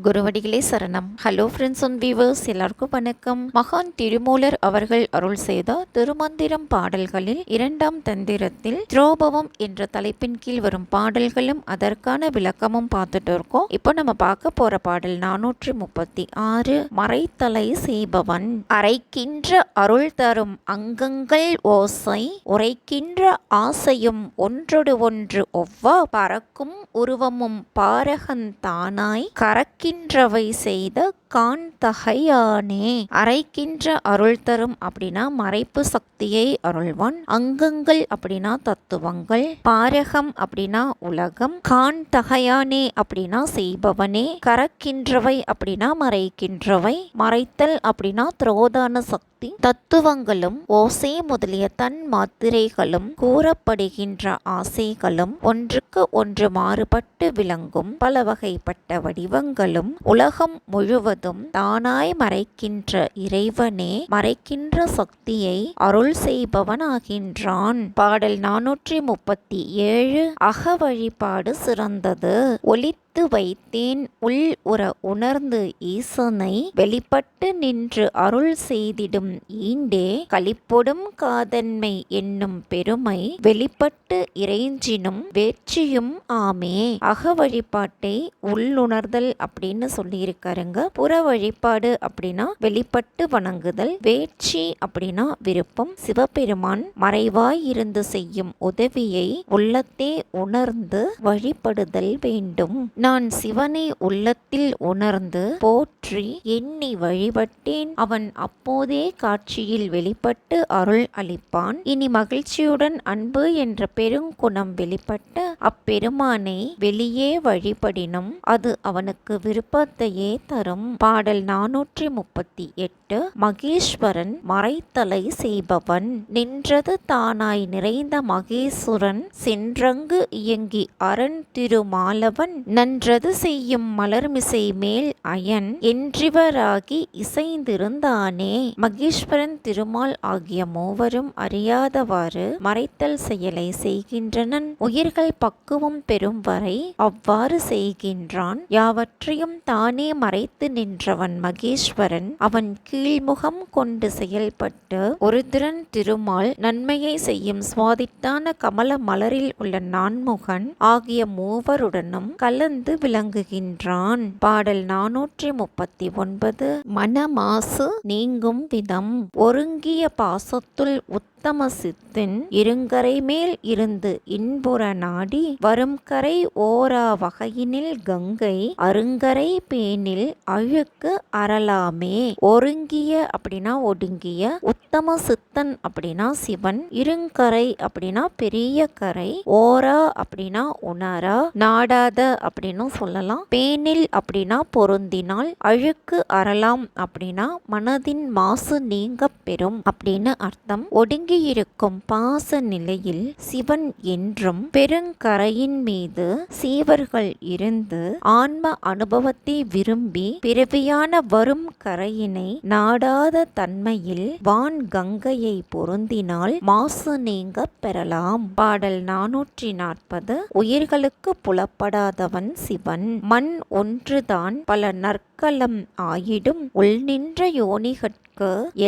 குருவடிகளே சரணம். Hello friends and viewers, எல்லாருக்கும் வணக்கம். மகான் திருமூலர் அவர்கள் அருள் செய்த திருமந்திரம் பாடல்களில் 2ஆம் தந்திரத்தில் திரோபவம் என்ற தலைப்பின் கீழ் வரும் பாடல்களும் அதற்கான விளக்கமும் பார்த்துட்டு இருக்கோம். இப்போ நம்ம பார்க்க போற பாடல் 436. மறைத்தலை செய்பவன் அரைக்கின்ற அருள் தரும் அங்கங்கள் ஓசை உரைக்கின்ற ஆசையும் ஒன்றொடு ஒன்று ஒவ்வா பறக்கும் உருவமும் பாரகன் தானாய் கறக்கின்றவை செய்த காண்தகையானே. அரைக்கின்ற அருள் தரும் அப்படின்னா மறைப்பு சக்தியை அருள்வான். அங்கங்கள் அப்படின்னா தத்துவங்கள். பாரகம் அப்படின்னா உலகம். காண்தகையானே அப்படின்னா செய்பவனே. கறக்கின்றவை அப்படின்னா மறைக்கின்றவை. மறைத்தல் அப்படின்னா திரோதான சக்தி. தத்துவங்களும் ஓசை முதலிய தன் மாத்திரைகளும் கூறப்படுகின்ற ஆசைகளும் ஒன்றுக்கு ஒன்று மாறுபட்டு விளங்கும் பல வகைப்பட்ட வடிவங்களும் உலகம் முழுவதும் தானாய் மறைக்கின்ற இறைவனே மறைக்கின்ற சக்தியை அருள் செய்பவனாகின்றான். பாடல் 437. அக வழிபாடு சிறந்தது. ஒலித்து வைத்தேன் உள் உற உணர்ந்து ஈசனை வெளிப்பட்டு நின்று அருள் செய்திடும் ஈண்டே களிப்பொடும் காதன்மை என்னும் பெருமை வெளிப்பட்டு இறைஞ்சினும் வேட்சியும் ஆமே. அக வழிபாட்டை உள்ளுணர்தல் அப்படின்னு சொல்லியிருக்காருங்க. புற வழிபாடு அப்படின்னா வெளிப்பட்டு வணங்குதல். வேட்சி அப்படின்னா விருப்பம். சிவபெருமான் மறைவாய் இருந்து செய்யும் உதவியை உள்ளத்தே உணர்ந்து வழிபடுதல் வேண்டும். நான் சிவனை உள்ளத்தில் உணர்ந்து போற்றி எண்ணி வழிபட்டேன். அவன் அப்போதே காட்சியில் வெளிப்பட்டு அருள் அளிப்பான். இனி மகிழ்ச்சியுடன் அன்பு என்ற பெருங்குணம் வெளிப்பட்டு அப்பெருமானை வெளியே வழிபடினும் அது அவனுக்கு விருப்பத்தையே தரும். பாடல் 438. மகேஸ்வரன் மறைத்தலை செய்பவன். நின்றது தானாய் நிறைந்த மகேசுரன் சென்றங்கு இயங்கி அரண் திருமாலவன் நன்றது செய்யும் மலர்மிசை மேல் அயன் என்றிவராகி இசைந்திருந்தானே. மகேஸ்வரன் திருமால் ஆகிய மூவரும் அறியாதவாறு மறைத்தல் செயலை செய்கின்றனன். உயிர்கள் பக்குவம் பெறும் வரை அவ்வாறு செய்கின்றான். யாவற்றையும் தானே மறைத்து நின்றவன் மகேஸ்வரன். அவன் கீழ்முகம் கொண்டு செயல்பட்டு ஒரு திறன் திருமால் நன்மையை செய்யும் சுவாதித்தான கமல மலரில் உள்ள நான்முகன் ஆகிய மூவருடனும் கலந்து விளங்குகின்றான். பாடல் 439. மனமாசு நீங்கும் விதம். ஒருங்கிய பாசத்துள் உத்தம சித்தின் இருங்கரை மேல் இருந்து இன்புற நாடி வரும் கரை ஓரா வகையினில் கங்கை அருங்கரை பேனில் அழுக்கு அறலாமே. ஒருங்கிய அப்படின்னா ஒடுங்கிய. உத்தம சித்தன் அப்படின்னா சிவன். இருங்கரை அப்படின்னா பெரிய கரை. ஓரா அப்படின்னா உணரா நாடாத அப்படின்னு சொல்லலாம். பேனில் அப்படின்னா பொருந்தினால். அழுக்கு அறலாம் அப்படின்னா மனதின் மாசு நீங்க பெறும் அப்படின்னு அர்த்தம். ஒடுங்கியிருக்கும் பாச நிலையில் சிவன் என்றும் பெருங்கரையின் மீது சீவர்கள் இருந்து ஆன்ம அனுபவத்தை விரும்பி பிறவியான வரும் கரையினை நாடாத தன்மையில் வான் கங்கையை பொருந்தினால் மாசு நீங்க பெறலாம். பாடல் 440. உயிர்களுக்கு புலப்படாதவன் சிவன். மண் ஒன்றுதான் பல நற்களம் ஆயிடும் உள் நின்ற யோனிகட்கு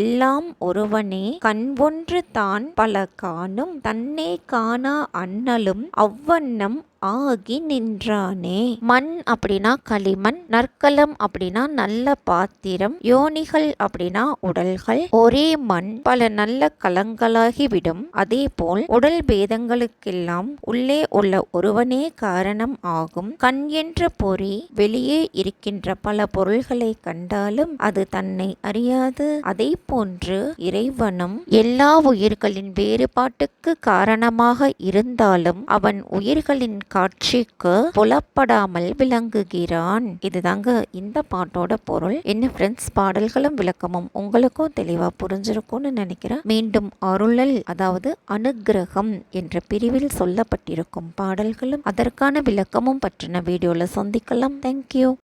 எல்லாம் ஒருவனே கண் ஒன்று தான் பல காணும் தன்னை காணா அண்ணலும் அவ்வண்ணம் ஆகி நின்றானே. மண் அப்படின்னா களிமண். நற்களம் அப்படின்னா நல்ல பாத்திரம். யோனிகள் அப்படின்னா உடல்கள். ஒரே மண் பல நல்ல கலங்களாகிவிடும். அதே போல் உடல் பேதங்களுக்கெல்லாம் உள்ளே உள்ள ஒருவனே காரணம் ஆகும். கண் என்ற பொறி வெளியே இருக்கின்ற பல பொருள்களை கண்டாலும் அது தன்னை அறியாது. அதே போன்று இறைவனும் எல்லா உயிர்களின் வேறுபாட்டுக்கு காரணமாக இருந்தாலும் அவன் உயிர்களின் காட்சிக்கு புலப்படாமல் விளங்குகிறான். இதுதாங்க இந்த பாட்டோட பொருள். என்ன ஃப்ரெண்ட்ஸ், பாடல்களும் விளக்கமும் உங்களுக்கும் தெளிவா புரிஞ்சிருக்கும்னு நினைக்கிறேன். மீண்டும் அருளல் அதாவது அனுக்கிரகம் என்ற பிரிவில் சொல்லப்பட்டிருக்கும் பாடல்களும் அதற்கான விளக்கமும் பற்றின வீடியோல சந்திக்கலாம். தேங்க்யூ.